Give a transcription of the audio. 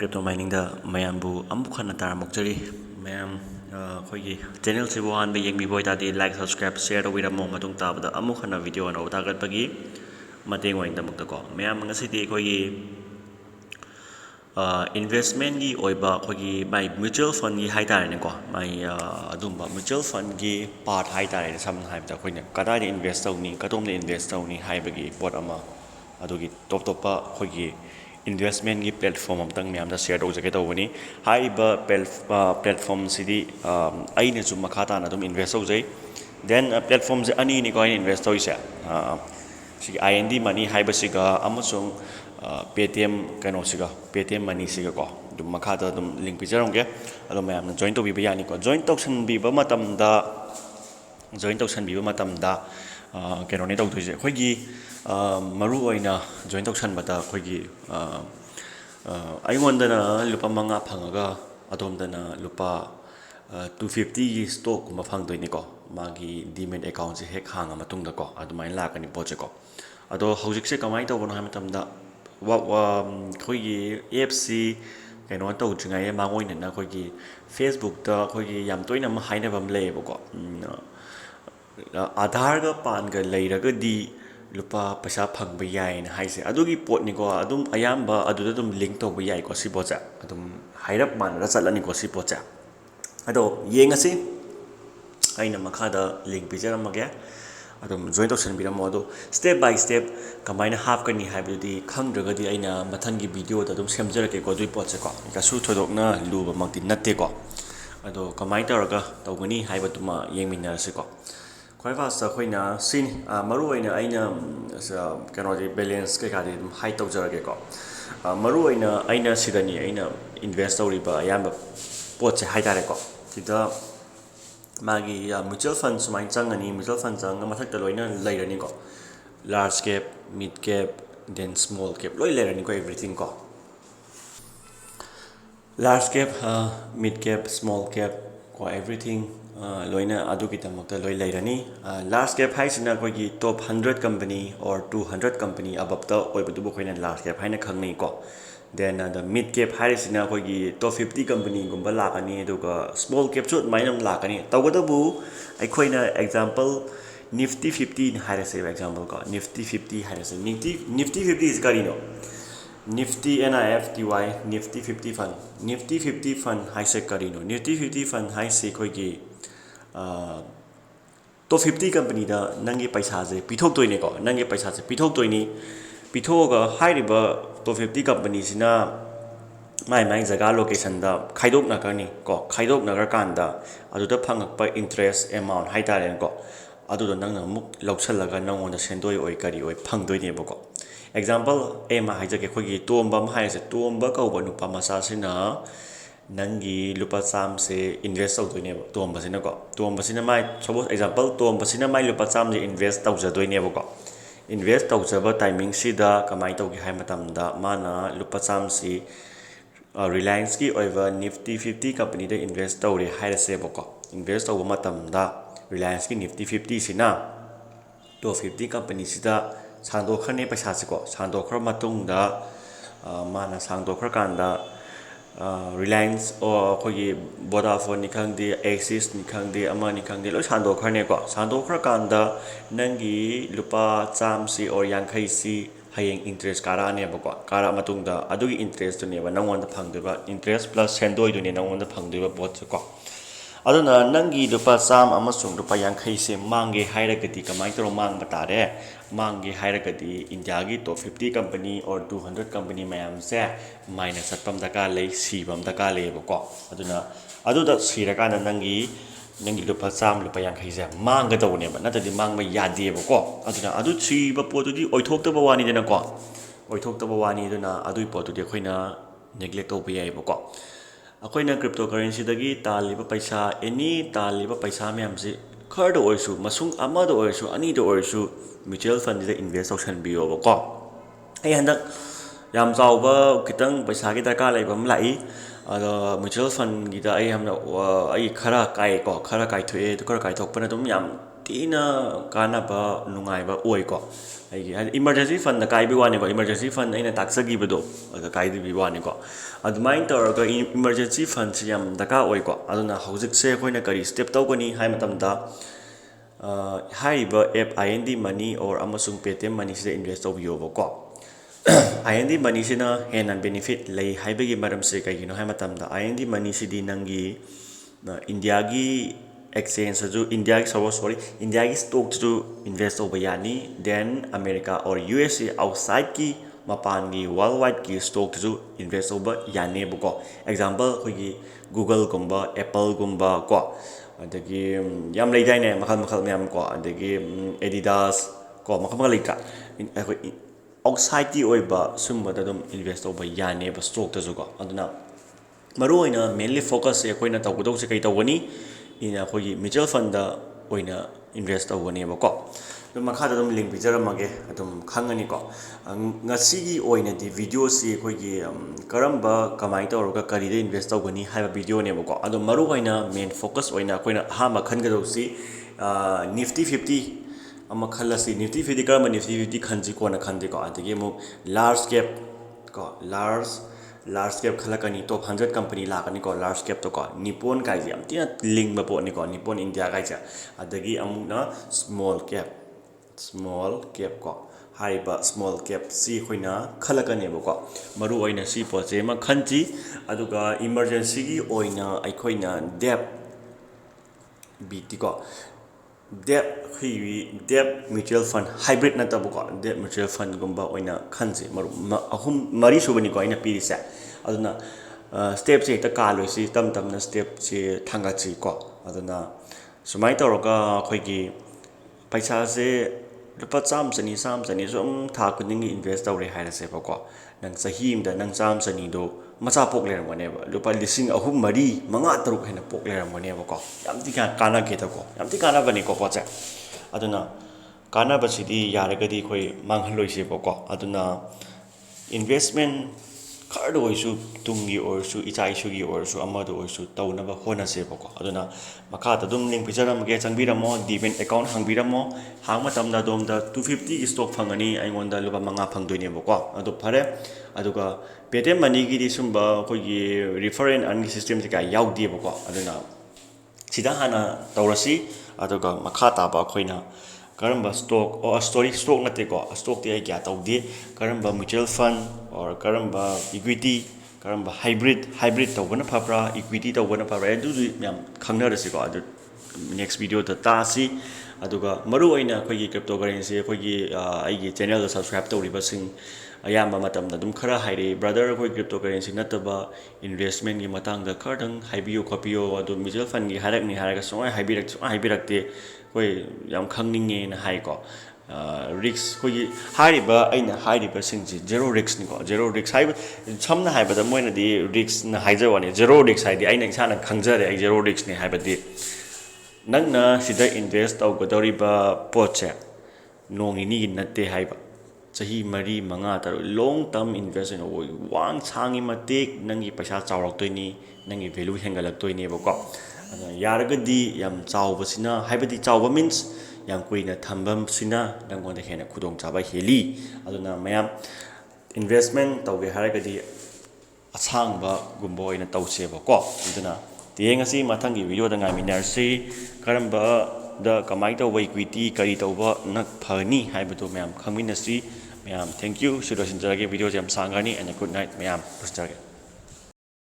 crypto mining da mayam bu amuk khana taramokjari mayam khoi channel se wan be yengbi boy ta di like subscribe share wi ramong matung ta da amuk khana video na uta gat pagi mateng wa indamuk ta ko mayam ngasi di khoi investment gi oiba khoi mai mutual fund gi hai tare ne ko mai adumba mutual fund gi part hai tare sam hai ta khoi ne kada ni invest taw ni kadom ne invest taw ni hai bagi pot ama adugi top top pa khoi investment gi platform amtang myam da share tawjake tawbani haiba platform sidi aina chu makha ta na dum invest tawjai then platform je ani ni ko invest tawise si INDmoney haiba siga amasung Paytm kano siga Paytm money siga ko dum makha da dum link pijarongge alo myam na join to bi yani ko join tawsan bi ba matam da kano ni tawduje khoi gi maru oina join tawsan bata khoi gi aingondana lupa manga phangaga adomdana lupa 250 gi stock kuma phangdoini ko magi demat account se hek hanga matungda ko adumai lakani poche ko ado hojik se kamai tawbono ha matamda khoi gi FC kano taw jingai mangoina na khoi gi Facebook da khoi gi yam toina ma haina bam lebo ko Aadhaar ga pan ga leiraga di lupa paisa phangba yai na haise adugi pot ni ko adum ayamba aduda dum link to ba yai ko si bocha adum hairap man ra chalani ko si bocha ado yengasi aina makha da link pijaramage adum join to san biram ado step by step kamaina half kani haibudi khangdraga di aina mathangi video da dum semjarake ko dui poche ko ka su thodokna luba makti natte ko ado kamai taraga tawgani haibaduma yengminarase ko khoi fast khoina sin maru oina aina kano di balance ke kadi high tawjarage ko maru oina aina sidani aina invest tawriba ayamba poche hai tare ko sida magi mutual fund sumai changani mutual fund changa mathak ta loina lairani ko large cap mid cap then small cap loi lairani ko everything ko large cap mid cap small cap ko everything loina adu kitamakta loi lairani large cap haisina koi gi top 100 company or 200 company above the oibudu boina large cap haina khangnei ko then the mid cap haisina koi gi top 50 company gumba lakani aduga small cap chu mainam lakani tawgadabu aikoina example nifty 50 hairase example ko nifty 50 hairase nifty 50 is karino Nifty NIFTY Nifty 50 fund Nifty 50 fund high sec karino Nifty 50 fund high sec koi gi top 50 company da nangi paisa je pithok toine ko nangi paisa je pithok toini pithoga high riba top 50 company sina mai jaga location da khaidok na kani ko khaidok na kanda adu da phangakpa interest amount high tare ko adu do nang muk lauchalaga nangonda sendoi oi kari oi phangdoi ne boko example ema haijake khogi tomba ma haise tomba ka uba nupa masa sina nangi lupa cham se invest tawdoi ne tomba sina ko tomba sina mai suppose example tomba sina mai lupa cham je invest tawjadoi ne ko invest tawjaba timing sida kamai tawgi hai matam da mana lupa cham si Reliance ki over Nifty 50 company da invest tawri hairase boko invest tawba matam da Reliance ki Nifty 50 sina top 50 company sida sangdokhrane paisa siko sangdokhra matungda mana sangdokhra kanda Reliance or khoi Vodafone ni khangdi Axis ni khangdi ama ni khangdi lo sangdokhrane ko sangdokhra kanda nangi lupa cham si or yankhai si hayeng interest kara ne bako kara matungda adugi interest to ne ba nangonda phangdeba interest plus sendoi do ne nangonda phangdeba bot ko aduna nangi lupa cham amasung lupa yankhai se mange hairagati kamai toro mang batare mangi hairagati India gi top 50 company or 200 company mayam se minus satpam daka lei sibam daka le bako aduna aduda sirakana nangi lupa cham lupa yankhai se manga tawne ba natadi mangba yade bako aduna adu siba potudi oithokta bawani dena ko oithokta bawani duna adui potudi khoina neglect to bi ai bako akoina cryptocurrency dagi taliba paisa any taliba paisa myam si khar do oisu masung ama do oisu ani do oisu mutual fund da invest option bio bako ai handak yam chawba kitang paisa gi darka laibam lai ado mutual fund gi da ai hamna ai khara kai thoe to khara kai thokpana dum yam tina kanaba nungaiba oiko aigi emergency fund da kai bi wani ko emergency fund aina taksagi bedo kai bi wani ko adumain tawraga emergency fund si yam daka oiko aduna hojik se koina kari step tawgani hai matamda haiba app INDmoney or amasung Paytm money se invest tawbiyo ko INDmoney sina henan benefit lay haibagi maram se kai gino hai matamda INDmoney si di nangi India gi exchange ju India gi sorry India gi stock ju invest over yani then America or USA outside ki mapan gi worldwide ki stock ju invest over yani buko example khoi Google gumba Apple gumba ko adagi yam lay dai ne makhal myam ko adagi Adidas ko makhal leika outside ki oiba sumba da dum invest over yani ba stock ta ju ko aduna maru oina mainly focus e koina tawdo se kai tawani ina khoi mutual fund da oina invest tawani ba ko dum makha da dum link bijaramage adum khangani ko ngasi gi oina di video si khoi gi karamba kamai tawroga kari de invest tawani haiba video ne ba ko adum maru oina main focus oina koina ha ma khan ga do si nifty 50 ama khalasi nifty 50 karamba nifty 50 khanji ko na khande ko adigi mu large cap ko large cap khalakani top 100 company lakani ko large cap to ko Nippon kai jam tina link ba po ni ko Nippon India kai cha adagi amuna small cap ko haiba small cap si khoina khalakani ba ko maru oina si po je ma khanji aduga emergency gi oina ai khoina debt bt ko debt mutual fund hybrid na tabu ko debt mutual fund gumba oina khanji ahum mari subani ko ina pirisa aduna step se ta kaloi si tam na step se thanga chi ko aduna sumai tawroga khoi gi paisa se lupa cham chani som tha kuning invest tawre haira se ko nang sahim da nang cham chani do macha pok le ramone ba lupa lising ahum mari manga taruk hena pok le ramone ba ko yam ti kana ke ta ko yam ti kana bani ko cha aduna kana ba sidi yaragadi khoi manghaloi se ko aduna investment card oisu tungi orsu ichai sugi orsu amado orsu tawnaba hona se ko aduna makha ta dum link pijaram ge changbiramo demat account hangbiramo hangma tamda domda 250 gi stock phangani aingonda luba manga phangdoine ko adu phare aduga Paytm money gi sumba koi gi referral and system ka yaudi ko aduna sida hana tawrasi aduga makha ta ba khoina Karamba stock or stock nate ko stock ti ai kya tawdi karamba mutual fund or karamba equity karamba hybrid tawbana phapra equity tawbana phapra adu yam khangna rasi ko adu next video ta si aduga maru oina khoi gi cryptocurrency khoi gi ai gi channel da subscribe tawriba sing ayamba matam da dum khara haire brother khoi cryptocurrency nataba investment gi matang da khardang haibiyo khopiyo adu mutual fund gi harak ni haraga songai haibirak te koi yam khangninge na hai ko risk koi hariba aina hariba singji zero risk ni ko zero risk hai samna haiba da moina di risk na haijar wani zero risk hai di aina isana khangjare ai zero risk ni haiba di nangna sida invest taw godoriba poche nongi ni natte haiba chahi mari manga tar long term investment oi wang changi matek nangi paisa chawrak toini nangi value hengalak toini ba ko yaragadi yam chawbasina haibadi chawba means yam koina thambam sina dangonda hena khudong chaba heli aduna mayam investment tawge haragadi achangba gumbo ina tawse ba ko aduna tiengasi mathangi video da ngai minarsi karamba da kamai tawba equity kari tawba nak phani haibadu mayam khangminasi mayam thank you sudasin jarage video jam sangani and a good night mayam pusjage